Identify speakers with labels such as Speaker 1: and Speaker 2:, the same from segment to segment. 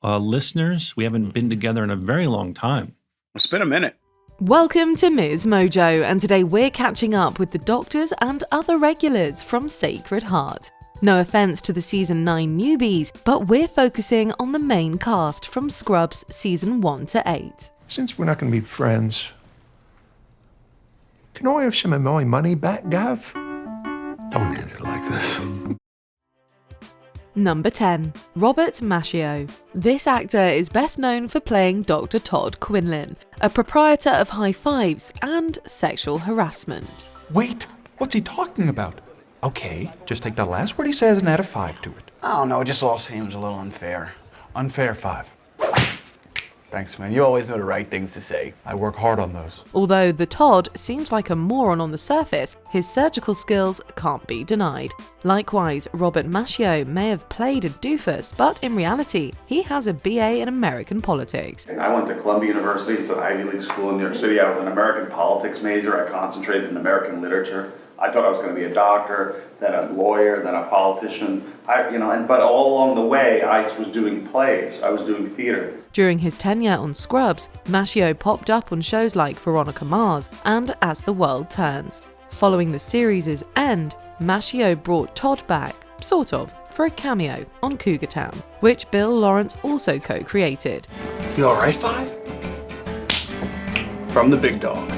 Speaker 1: Listeners, we haven't been together in a very long time.
Speaker 2: It's been a minute.
Speaker 3: Welcome to MsMojo, and today we're catching up with the doctors and other regulars from Sacred Heart. No offence to the Season 9 newbies, but we're focusing on the main cast from Scrubs Season 1 to 8.
Speaker 4: Since we're not going to be friends, can I have some of my money back, Gav? Don't end it like this.
Speaker 3: Number 10. Robert Maschio. This actor is best known for playing Dr. Todd Quinlan, a proprietor of high fives and sexual harassment.
Speaker 5: Wait, what's he talking about? Okay, just take the last word he says and add a 5 to it.
Speaker 2: I don't know, it just all seems a little unfair.
Speaker 5: Unfair 5.
Speaker 2: Thanks, man. You always know the right things to say.
Speaker 5: I work hard on those.
Speaker 3: Although the Todd seems like a moron on the surface, his surgical skills can't be denied. Likewise, Robert Maschio may have played a doofus, but in reality, he has a BA in American politics.
Speaker 6: I went to Columbia University, it's an Ivy League school in New York City. I was an American politics major. I concentrated in American literature. I thought I was going to be a doctor, then a lawyer, then a politician. But all along the way, I was doing plays. I was doing theater.
Speaker 3: During his tenure on Scrubs, Maschio popped up on shows like Veronica Mars and As the World Turns. Following the series' end, Maschio brought Todd back, sort of, for a cameo on Cougar Town, which Bill Lawrence also co-created.
Speaker 2: You alright, 5? From the big dog.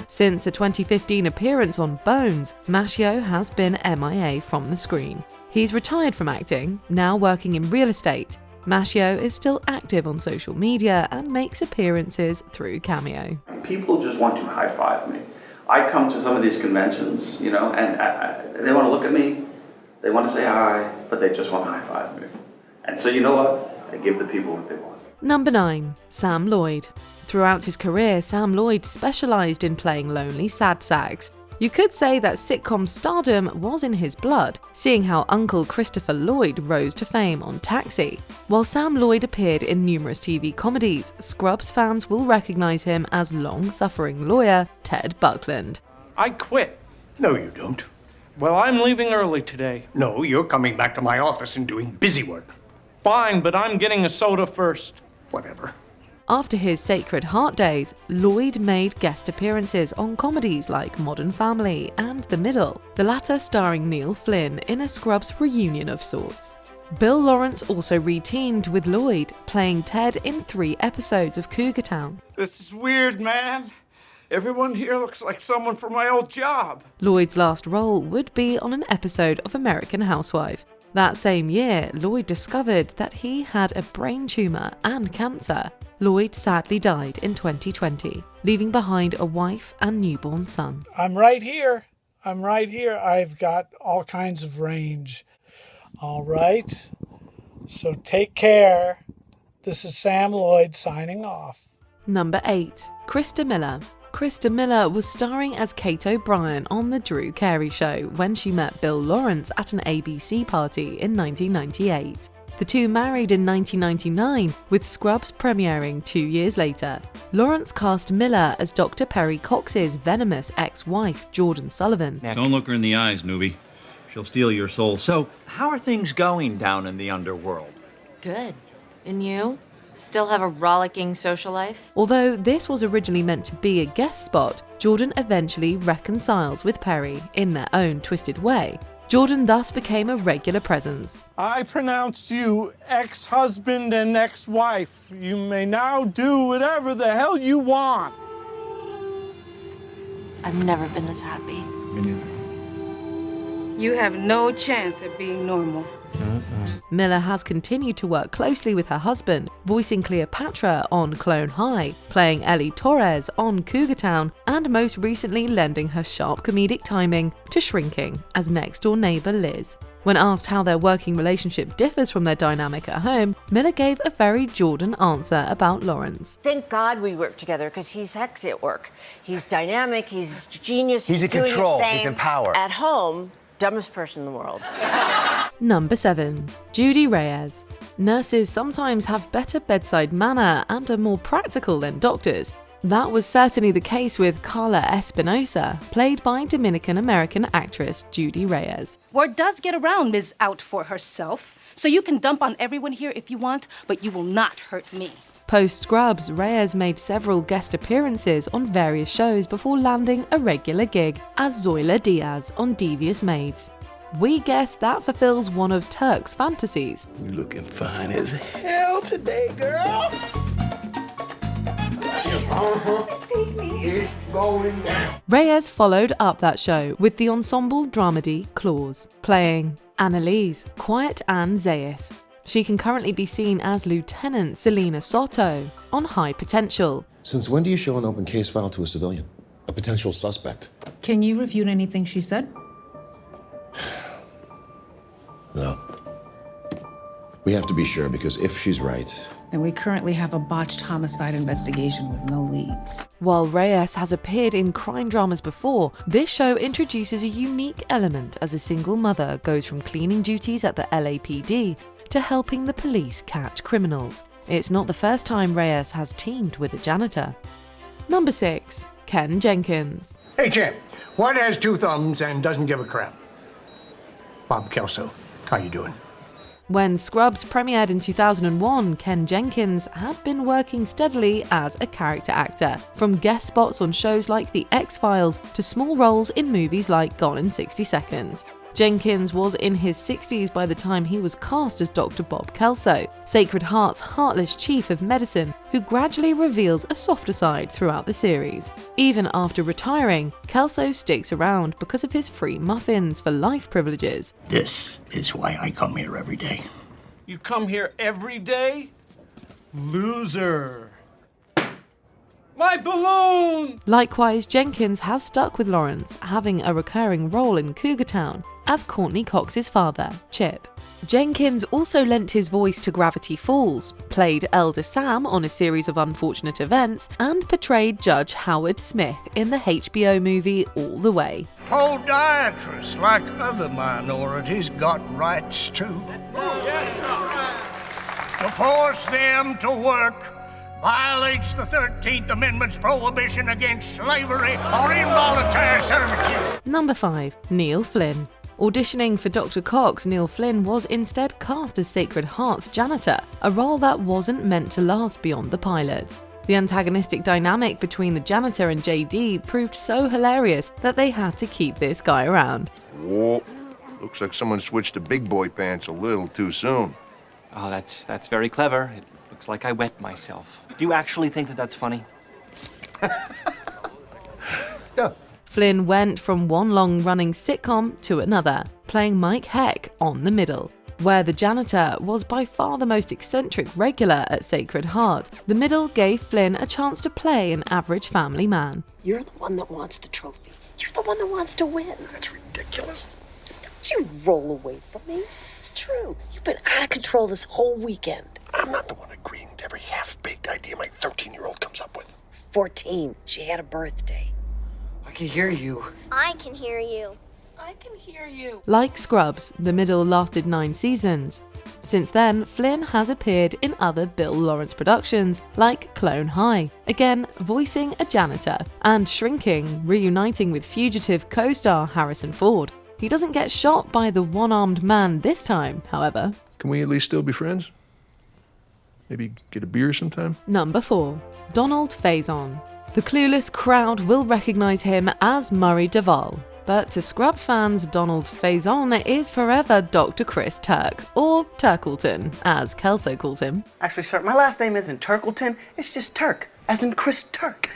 Speaker 3: Since a 2015 appearance on Bones, Maschio has been MIA from the screen. He's retired from acting, now working in real estate. Maschio is still active on social media and makes appearances through Cameo.
Speaker 6: People just want to high-five me. I come to some of these conventions, and they want to look at me, they want to say hi, but they just want to high-five me. And so you know what? I give the people what they want.
Speaker 3: Number 9. Sam Lloyd. Throughout his career, Sam Lloyd specialised in playing lonely sad sacks. You could say that sitcom stardom was in his blood, seeing how Uncle Christopher Lloyd rose to fame on Taxi. While Sam Lloyd appeared in numerous TV comedies, Scrubs fans will recognise him as long-suffering lawyer Ted Buckland.
Speaker 7: I quit.
Speaker 4: No, you don't.
Speaker 7: Well, I'm leaving early today.
Speaker 4: No, you're coming back to my office and doing busy work.
Speaker 7: Fine, but I'm getting a soda first.
Speaker 4: Whatever.
Speaker 3: After his Sacred Heart days, Lloyd made guest appearances on comedies like Modern Family and The Middle, the latter starring Neil Flynn in a Scrubs reunion of sorts. Bill Lawrence also re-teamed with Lloyd, playing Ted in 3 episodes of Cougar Town.
Speaker 7: This is weird, man. Everyone here looks like someone from my old job.
Speaker 3: Lloyd's last role would be on an episode of American Housewife. That same year, Lloyd discovered that he had a brain tumour and cancer. Lloyd sadly died in 2020, leaving behind a wife and newborn son.
Speaker 8: I'm right here. I've got all kinds of range. All right. So take care. This is Sam Lloyd signing off.
Speaker 3: Number 8. Christa Miller. Christa Miller was starring as Kate O'Brien on The Drew Carey Show when she met Bill Lawrence at an ABC party in 1998. The two married in 1999, with Scrubs premiering 2 years later. Lawrence cast Miller as Dr. Perry Cox's venomous ex-wife, Jordan Sullivan.
Speaker 9: Don't look her in the eyes, newbie. She'll steal your soul. So, how are things going down in the underworld?
Speaker 10: Good. And you? Still have a rollicking social life?
Speaker 3: Although this was originally meant to be a guest spot, Jordan eventually reconciles with Perry in their own twisted way. Jordan thus became a regular presence.
Speaker 7: I pronounced you ex-husband and ex-wife. You may now do whatever the hell you want.
Speaker 10: I've never been this happy.
Speaker 9: Me neither.
Speaker 11: You have no chance at being normal.
Speaker 3: Miller has continued to work closely with her husband, voicing Cleopatra on Clone High, playing Ellie Torres on Cougar Town, and most recently lending her sharp comedic timing to Shrinking as next-door neighbour Liz. When asked how their working relationship differs from their dynamic at home, Miller gave a very Jordan answer about Lawrence.
Speaker 12: Thank God we work together, because he's sexy at work. He's dynamic, he's genius,
Speaker 13: he's in
Speaker 12: doing
Speaker 13: control,
Speaker 12: his thing.
Speaker 13: he's in power.
Speaker 12: At home, dumbest person in the world.
Speaker 3: Number 7. Judy Reyes. Nurses sometimes have better bedside manner and are more practical than doctors. That was certainly the case with Carla Espinosa, played by Dominican-American actress Judy Reyes.
Speaker 13: Word does get around Ms. Out for herself, so you can dump on everyone here if you want, but you will not hurt me.
Speaker 3: Post-Scrubs, Reyes made several guest appearances on various shows before landing a regular gig as Zoila Diaz on Devious Maids. We guess that fulfills one of Turk's fantasies.
Speaker 4: You looking fine as hell today, girl. It's going down.
Speaker 3: Reyes followed up that show with the ensemble dramedy Claws, playing Annalise, Quiet Anne Zayas. She can currently be seen as Lieutenant Selena Soto on High Potential.
Speaker 14: Since when do you show an open case file to a civilian? A potential suspect?
Speaker 15: Can you refute anything she said?
Speaker 14: No. We have to be sure, because if she's right...
Speaker 15: And we currently have a botched homicide investigation with no leads.
Speaker 3: While Reyes has appeared in crime dramas before, this show introduces a unique element as a single mother goes from cleaning duties at the LAPD to helping the police catch criminals. It's not the first time Reyes has teamed with a janitor. Number 6. Ken Jenkins.
Speaker 4: Hey, champ. What has two thumbs and doesn't give a crap? Bob Kelso. How you doing?
Speaker 3: When Scrubs premiered in 2001, Ken Jenkins had been working steadily as a character actor, from guest spots on shows like The X-Files to small roles in movies like Gone in 60 Seconds. Jenkins was in his 60s by the time he was cast as Dr. Bob Kelso, Sacred Heart's heartless chief of medicine, who gradually reveals a softer side throughout the series. Even after retiring, Kelso sticks around because of his free muffins for life privileges.
Speaker 16: This is why I come here every day.
Speaker 7: You come here every day? Loser. My balloon!
Speaker 3: Likewise, Jenkins has stuck with Lawrence, having a recurring role in Cougar Town as Courtney Cox's father, Chip. Jenkins also lent his voice to Gravity Falls, played Elder Sam on a series of unfortunate events, and portrayed Judge Howard Smith in the HBO movie All the Way.
Speaker 17: Podiatrists, like other minorities, got rights too. To force them to work violates the 13th Amendment's prohibition against slavery or involuntary servitude.
Speaker 3: Number 5. Neil Flynn. Auditioning for Dr. Cox, Neil Flynn was instead cast as Sacred Heart's janitor, a role that wasn't meant to last beyond the pilot. The antagonistic dynamic between the janitor and JD proved so hilarious that they had to keep this guy around.
Speaker 18: Whoa, looks like someone switched to big boy pants a little too soon.
Speaker 19: Oh, that's very clever. It looks like I wet myself. Do you actually think that that's funny?
Speaker 18: Yeah.
Speaker 3: Flynn went from one long-running sitcom to another, playing Mike Heck on The Middle, where the janitor was by far the most eccentric regular at Sacred Heart. The Middle gave Flynn a chance to play an average family man.
Speaker 20: You're the one that wants the trophy. You're the one that wants to win.
Speaker 4: That's ridiculous.
Speaker 20: Don't you roll away from me. It's true. You've been out of control this whole weekend.
Speaker 4: I'm not the one agreeing to every half-baked idea my 13-year-old comes up with.
Speaker 20: 14. She had a birthday.
Speaker 19: I can hear you.
Speaker 21: I can hear you.
Speaker 20: I can hear you.
Speaker 3: Like Scrubs, The Middle lasted 9 seasons. Since then, Flynn has appeared in other Bill Lawrence productions like Clone High, again voicing a janitor, and Shrinking, reuniting with fugitive co-star Harrison Ford. He doesn't get shot by the one-armed man this time, however.
Speaker 4: Can we at least still be friends? Maybe get a beer sometime?
Speaker 3: Number 4. Donald Faison. The clueless crowd will recognize him as Murray Duvall, but to Scrubs fans, Donald Faison is forever Dr. Chris Turk, or Turkleton, as Kelso calls him.
Speaker 2: Actually, sir, my last name isn't Turkleton, it's just Turk, as in Chris Turk.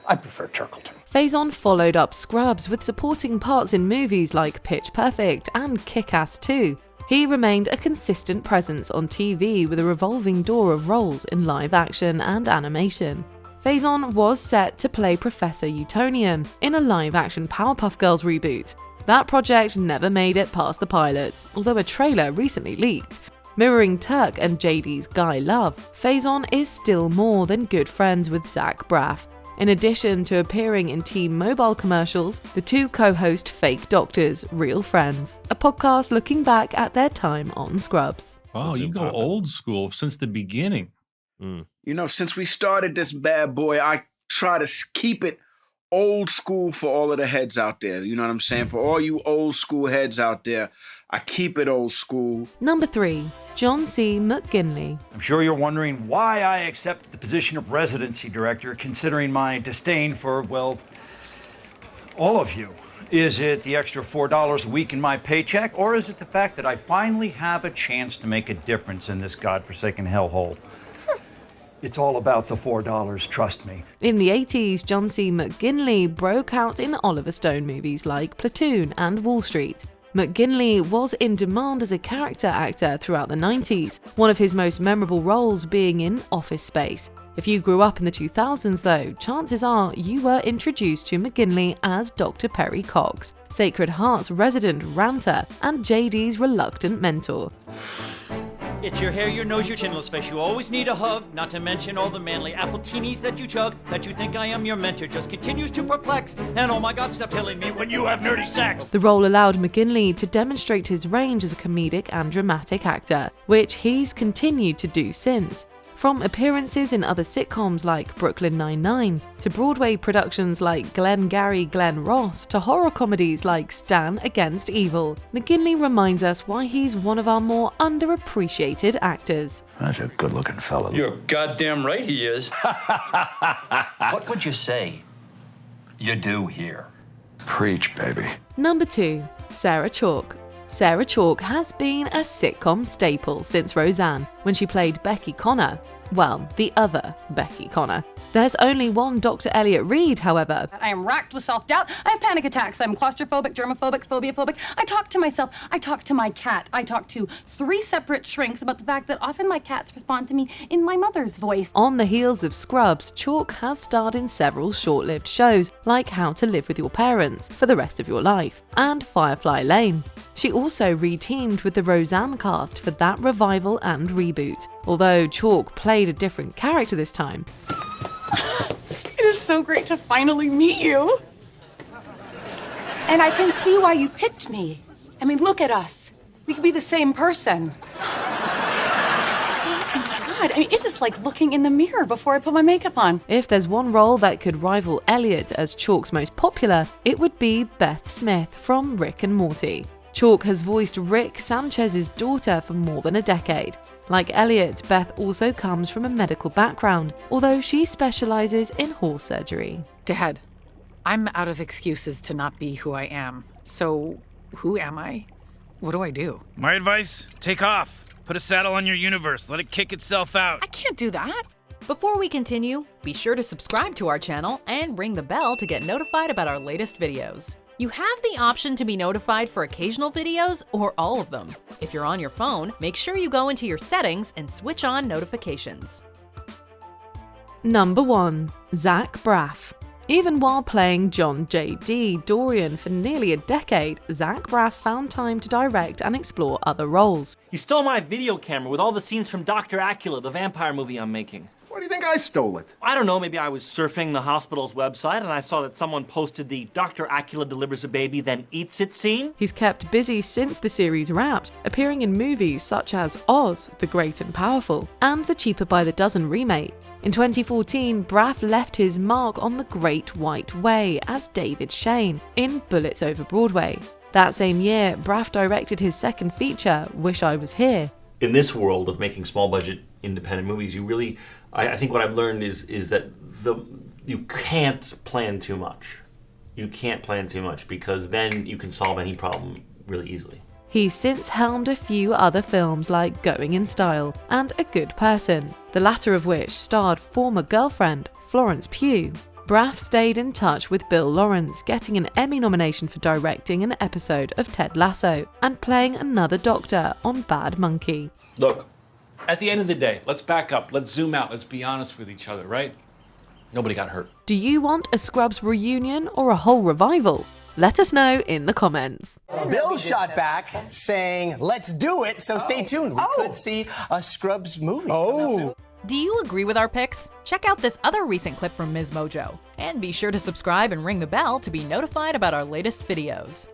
Speaker 4: I prefer Turkleton.
Speaker 3: Faison followed up Scrubs with supporting parts in movies like Pitch Perfect and Kick-Ass 2. He remained a consistent presence on TV with a revolving door of roles in live action and animation. Faison was set to play Professor Utonium in a live-action Powerpuff Girls reboot. That project never made it past the pilot, although a trailer recently leaked. Mirroring Turk and JD's Guy Love, Faison is still more than good friends with Zach Braff. In addition to appearing in T-Mobile commercials, the two co-host Fake Doctors, Real Friends, a podcast looking back at their time on Scrubs.
Speaker 1: Wow, you go old school since the beginning.
Speaker 21: You know, since we started this bad boy, I try to keep it old school for all of the heads out there. You know what I'm saying? For all you old school heads out there, I keep it old school.
Speaker 3: Number 3. John C. McGinley.
Speaker 9: I'm sure you're wondering why I accepted the position of residency director, considering my disdain for, well, all of you. Is it the extra $4 a week in my paycheck, or is it the fact that I finally have a chance to make a difference in this godforsaken hellhole? It's all about the $4, trust me.
Speaker 3: In the 80s, John C. McGinley broke out in Oliver Stone movies like Platoon and Wall Street. McGinley was in demand as a character actor throughout the 90s, one of his most memorable roles being in Office Space. If you grew up in the 2000s though, chances are you were introduced to McGinley as Dr. Perry Cox, Sacred Heart's resident ranter and JD's reluctant mentor.
Speaker 9: It's your hair, your nose, your chinless face. You always need a hug, not to mention all the manly appletinis that you chug. That you think I am your mentor just continues to perplex. And oh my God, stop telling me when you have nerdy sex.
Speaker 3: The role allowed McGinley to demonstrate his range as a comedic and dramatic actor, which he's continued to do since. From appearances in other sitcoms like Brooklyn Nine-Nine, to Broadway productions like Glengarry Glen Ross, to horror comedies like Stan Against Evil, McGinley reminds us why he's one of our more underappreciated actors.
Speaker 16: That's a good-looking fella.
Speaker 22: You're goddamn right he is.
Speaker 16: What would you say you do here? Preach, baby.
Speaker 3: Number 2. Sarah Chalke. Sarah Chalke has been a sitcom staple since Roseanne, when she played Becky Connor. Well, the other Becky Connor. There's only one Dr. Elliot Reed, however.
Speaker 13: I am racked with self-doubt. I have panic attacks. I'm claustrophobic, germophobic, phobiaphobic. I talk to myself. I talk to my cat. I talk to 3 separate shrinks about the fact that often my cats respond to me in my mother's voice.
Speaker 3: On the heels of Scrubs, Chalke has starred in several short-lived shows like How to Live with Your Parents for the Rest of Your Life and Firefly Lane. She also re-teamed with the Roseanne cast for that revival and reboot, although Chalke played a different character this time.
Speaker 23: It is so great to finally meet you. And I can see why you picked me. I mean, look at us. We could be the same person. Oh my God, I mean, it is like looking in the mirror before I put my makeup on.
Speaker 3: If there's one role that could rival Elliot as Chalke's most popular, it would be Beth Smith from Rick and Morty. Chalke has voiced Rick Sanchez's daughter for more than a decade. Like Elliot, Beth also comes from a medical background, although she specializes in horse surgery.
Speaker 15: Dad, I'm out of excuses to not be who I am. So, who am I? What do I do?
Speaker 24: My advice, take off. Put a saddle on your universe. Let it kick itself out.
Speaker 15: I can't do that.
Speaker 25: Before we continue, be sure to subscribe to our channel and ring the bell to get notified about our latest videos. You have the option to be notified for occasional videos or all of them. If you're on your phone, make sure you go into your settings and switch on notifications.
Speaker 3: Number 1. Zach Braff. Even while playing John J.D. Dorian for nearly a decade, Zach Braff found time to direct and explore other roles.
Speaker 19: You stole my video camera with all the scenes from Dr. Acula, the vampire movie I'm making.
Speaker 18: Why do you think I stole it?
Speaker 19: I don't know, maybe I was surfing the hospital's website and I saw that someone posted the Dr. Acula delivers a baby then eats it scene.
Speaker 3: He's kept busy since the series wrapped, appearing in movies such as Oz, the Great and Powerful, and the Cheaper by the Dozen remake. In 2014, Braff left his mark on the Great White Way as David Shane in Bullets Over Broadway. That same year, Braff directed his second feature, Wish I Was Here.
Speaker 26: In this world of making small budget independent movies, you really, I think what I've learned is that you can't plan too much. You can't plan too much because then you can solve any problem really easily.
Speaker 3: He's since helmed a few other films like Going in Style and A Good Person, the latter of which starred former girlfriend Florence Pugh. Braff stayed in touch with Bill Lawrence, getting an Emmy nomination for directing an episode of Ted Lasso and playing another doctor on Bad Monkey.
Speaker 27: Look, at the end of the day, let's back up, let's zoom out, let's be honest with each other, right? Nobody got hurt.
Speaker 3: Do you want a Scrubs reunion or a whole revival? Let us know in the comments.
Speaker 2: Bill shot back saying, let's do it, so stay tuned. We could see a Scrubs movie.
Speaker 25: Do you agree with our picks? Check out this other recent clip from MsMojo. And be sure to subscribe and ring the bell to be notified about our latest videos.